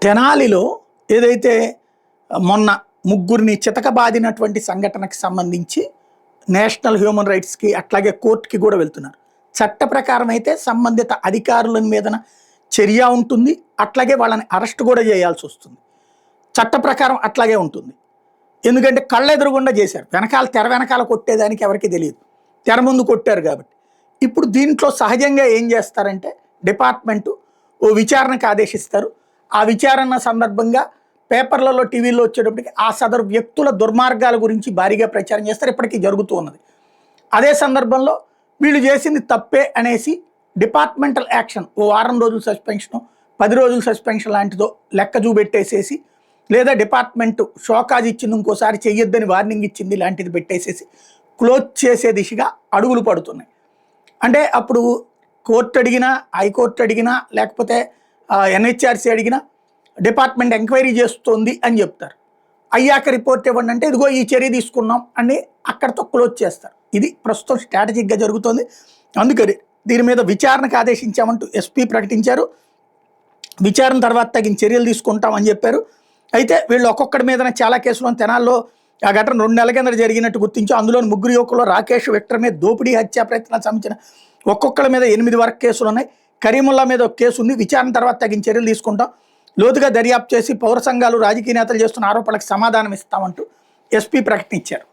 తెనాలిలో ఏదైతే మొన్న ముగ్గురిని చితకబాదినటువంటి సంఘటనకి సంబంధించి నేషనల్ హ్యూమన్ రైట్స్కి అట్లాగే కోర్టుకి కూడా వెళ్తున్నారు. చట్ట ప్రకారం అయితే సంబంధిత అధికారుల మీదన చర్య ఉంటుంది, అట్లాగే వాళ్ళని అరెస్ట్ కూడా చేయాల్సి వస్తుంది. చట్ట ప్రకారం అట్లాగే ఉంటుంది. ఎందుకంటే కళ్ళెదురుగుండా చేశారు, వెనకాల తెర వెనకాల కొట్టేదానికి ఎవరికి తెలియదు, తెర ముందు కొట్టారు కాబట్టి. ఇప్పుడు దీంట్లో సహజంగా ఏం చేస్తారంటే డిపార్ట్మెంటు ఓ విచారణకు ఆదేశిస్తారు. ఆ విచారణ సందర్భంగా పేపర్లలో టీవీలో వచ్చేటప్పటికి ఆ సదరు వ్యక్తుల దుర్మార్గాల గురించి భారీగా ప్రచారం చేస్తారు. ఇప్పటికీ జరుగుతూ ఉన్నది. అదే సందర్భంలో వీళ్ళు చేసింది తప్పే అనేసి డిపార్ట్మెంటల్ యాక్షన్, ఓ వారం రోజుల సస్పెన్షను 10 రోజుల సస్పెన్షన్ లాంటిదో లెక్క చూపెట్టేసేసి, లేదా డిపార్ట్మెంటు షోకాజ్ ఇచ్చింది, ఇంకోసారి చెయ్యొద్దని వార్నింగ్ ఇచ్చింది లాంటిది పెట్టేసేసి క్లోజ్ చేసే దిశగా అడుగులు పడుతున్నాయి. అంటే అప్పుడు కోర్టు అడిగినా, హైకోర్టు అడిగినా, లేకపోతే ఎన్హెచ్ఆర్సీ అడిగినా డిపార్ట్మెంట్ ఎంక్వైరీ చేస్తుంది అని చెప్తారు. అయ్యాక రిపోర్ట్ ఇవ్వండి అంటే ఇదిగో ఈ చర్య తీసుకున్నాం అని అక్కడితో క్లోజ్ చేస్తారు. ఇది ప్రస్తుతం స్ట్రాటజిక్గా జరుగుతోంది. అందుకని దీని మీద విచారణకు ఆదేశించామంటూ ఎస్పీ ప్రకటించారు. విచారణ తర్వాత తగిన చర్యలు తీసుకుంటామని చెప్పారు. అయితే వీళ్ళు ఒక్కొక్కడి మీద చాలా కేసులు తెనాల్లో ఆ ఘటన 2 నెలల కింద జరిగినట్టు గుర్తించాం. అందులో 3 యువకులు రాకేష్, విక్టర్ మీద దోపిడీ, హత్యా ప్రయత్నాలు సంబంధించిన ఒక్కొక్కరి మీద 8 వరకు కేసులు ఉన్నాయి. కరీముల్లా మీద ఒక కేసు ఉంది. విచారణ తర్వాత తగిన చర్యలు తీసుకుంటాం, లోతుగా దర్యాప్తు చేసి పౌర సంఘాలు, రాజకీయ నేతలు చేస్తున్న ఆరోపణలకు సమాధానం ఇస్తామంటూ ఎస్పీ ప్రకటన ఇచ్చారు.